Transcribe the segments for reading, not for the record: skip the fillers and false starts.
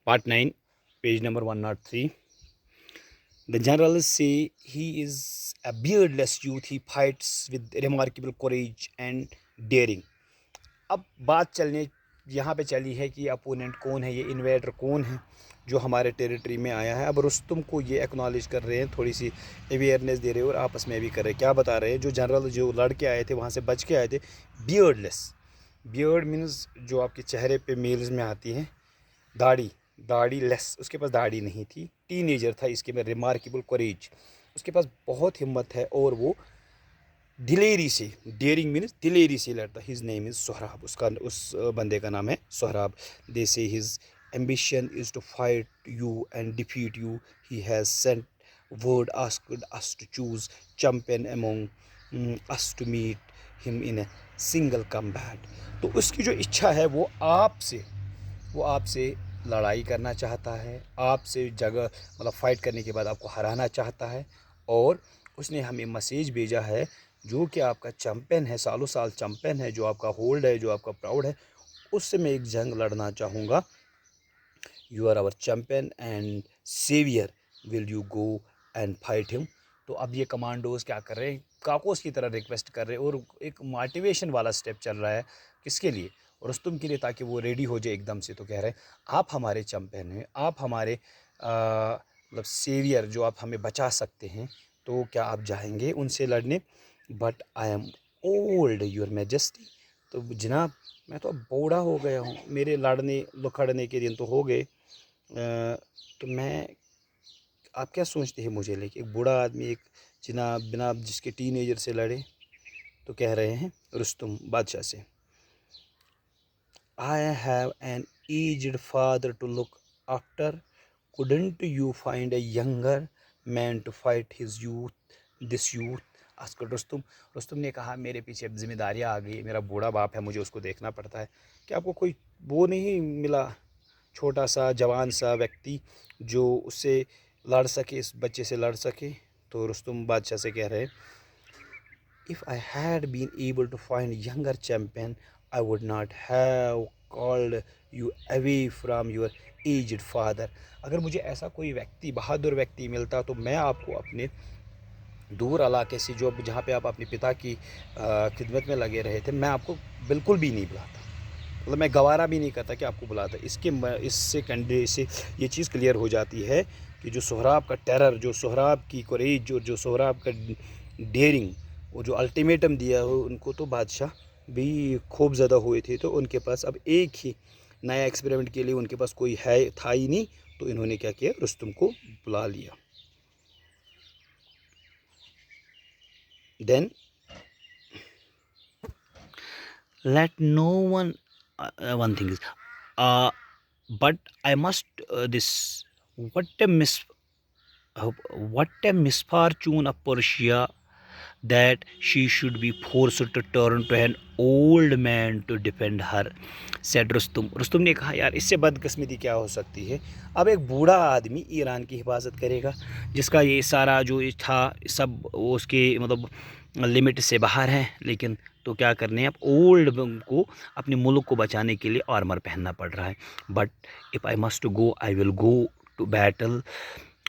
Part 9, page number 103. The generals say he is a beardless youth. He fights with remarkable courage and daring. अब बात चलने यहाँ पे चली है कि अपोनेंट कौन है, ये इन्वेडर कौन है जो हमारे टेरिटरी में आया है। अब रुस्तुम को ये एक्नॉलेज कर रहे हैं, थोड़ी सी अवेयरनेस दे रहे हैं और आपस में भी कर रहे हैं। क्या बता रहे हैं, जो जनरल जो लड़के आए थे वहाँ से बच के आए थे, बियर्डलेस। बियर्ड मीन्स जो आपके चेहरे पे मेल्स में आती है दाढ़ी, दाढ़ी लेस, उसके पास दाढ़ी नहीं थी, टीनेजर था। इसके में रिमार्केबल करेज, उसके पास बहुत हिम्मत है और वो दिलेरी से, डेयरिंग मीन्स दिलेरी से लड़ता। हिज नेम इज़ सोहराब, उसका उस बंदे का नाम है Sohrab. They say his ambition is to fight you and defeat you. He has sent word asked us to choose champion among us to meet him in a single combat. तो उसकी जो इच्छा है वो आपसे लड़ाई करना चाहता है, आपसे जगह मतलब फ़ाइट करने के बाद आपको हराना चाहता है। और उसने हमें मैसेज भेजा है, जो कि आपका चैम्पियन है, सालों साल चैम्पियन है, जो आपका होल्ड है, जो आपका प्राउड है, उससे मैं एक जंग लड़ना चाहूँगा। You are our champion and saviour, will you go and fight him. तो अब ये कमांडोज क्या कर रहे हैं, काकोस की तरह रिक्वेस्ट कर रहे हैं और एक मोटिवेशन वाला स्टेप चल रहा है। किसके लिए? रुस्तुम के लिए, ताकि वो रेडी हो जाए एकदम से। तो कह रहे हैं, आप हमारे चैम्पियन हैं, आप हमारे मतलब सेवियर, जो आप हमें बचा सकते हैं, तो क्या आप जाएंगे उनसे लड़ने? But I am old your majesty. तो जनाब, मैं तो अब बूढ़ा हो गया हूँ, मेरे लड़ने लुखड़ने के दिन तो हो गए। तो मैं, आप क्या सोचते हैं मुझे लेके? एक बूढ़ा आदमी, एक जनाब जनाब जिसके टीनेजर से लड़े। तो कह रहे हैं रुस्तुम बादशाह से, I have an aged father to look after, couldn't you find a younger man to fight his this youth? आजकल रुस्तुम ने कहा, मेरे पीछे जिम्मेदारियाँ आ गई, मेरा बूढ़ा बाप है, मुझे उसको देखना पड़ता है। कि आपको कोई वो नहीं मिला, छोटा सा जवान सा व्यक्ति जो उससे लड़ सके, इस बच्चे से लड़ सके? तो रुस्तुम बादशाह से कह रहे हैं, if I had been able to find younger champion, I would not have called you away from your aged father. अगर मुझे ऐसा कोई व्यक्ति, बहादुर व्यक्ति मिलता, तो मैं आपको अपने दूर इलाके से, जो जहाँ पे आप अपने पिता की खिदमत में लगे रहे थे, मैं आपको बिल्कुल भी नहीं बुलाता। मतलब मैं गवारा भी नहीं करता कि आपको बुलाता। इससे कंडे से ये चीज़ क्लियर हो जाती है कि जो सोहराब का टेरर, जो सोहराब की कोरेज, जो सोहराब का डेयरिंग, वो जो अल्टीमेटम दिया हो उनको, तो बादशाह भी खूब ज़्यादा हुए थे। तो उनके पास अब एक ही नया एक्सपेरिमेंट के लिए उनके पास कोई है था ही नहीं। तो इन्होंने क्या किया, रुस्तुम को बुला लिया। Then let no one one thing is but I must this what a mis what a misfortune of Persia that she should be forced to turn to an old man to defend her, said Rustam ने कहा, यार इससे बदकिस्मती क्या हो सकती है? अब एक बूढ़ा आदमी ईरान की हिफाजत करेगा, जिसका ये सारा जो था सब वो उसके मतलब लिमिट से बाहर है। लेकिन तो क्या करने, अब ओल्ड को अपने मुल्क को बचाने के लिए आर्मर पहनना पड़ रहा है। But if I must go, I will go to battle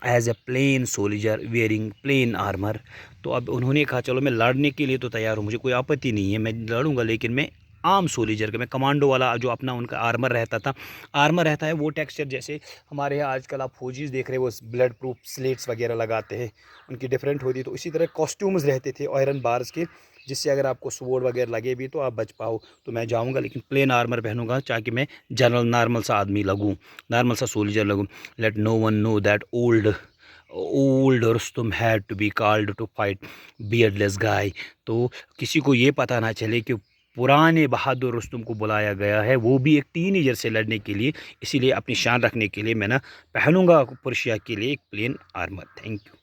as a plain soldier wearing plain armour. तो अब उन्होंने कहा, चलो मैं लड़ने के लिए तो तैयार हूँ, मुझे कोई आपत्ति नहीं है, मैं लड़ूंगा, लेकिन मैं आम सोल्जर का, मैं कमांडो वाला जो अपना उनका आर्मर रहता था, आर्मर रहता है वो टेक्सचर, जैसे हमारे यहाँ आजकल आप फौजीज देख रहे हैं, वो ब्लड प्रूफ स्लेट्स वगैरह लगाते हैं, उनकी डिफरेंट होती है। तो इसी तरह कॉस्ट्यूम्स रहते थे आयरन बार्स के, जिससे अगर आपको स्वॉर्ड वगैरह लगे भी तो आप बच पाओ। तो मैं जाऊँगा, लेकिन प्लेन आर्मर पहनूंगा, ताकि मैं जनरल नॉर्मल सा आदमी लगूँ, नॉर्मल सा सोल्जर लगूँ। Let no one know that old Rustum had to be called to fight beardless guy। तो किसी को ये पता ना चले कि पुराने बहादुर रुस्तुम को बुलाया गया है, वो भी एक टीनेजर से लड़ने के लिए। इसीलिए अपनी शान रखने के लिए मैं ना पहनूंगा पर्शिया के लिए एक प्लेन आर्मर। Thank you.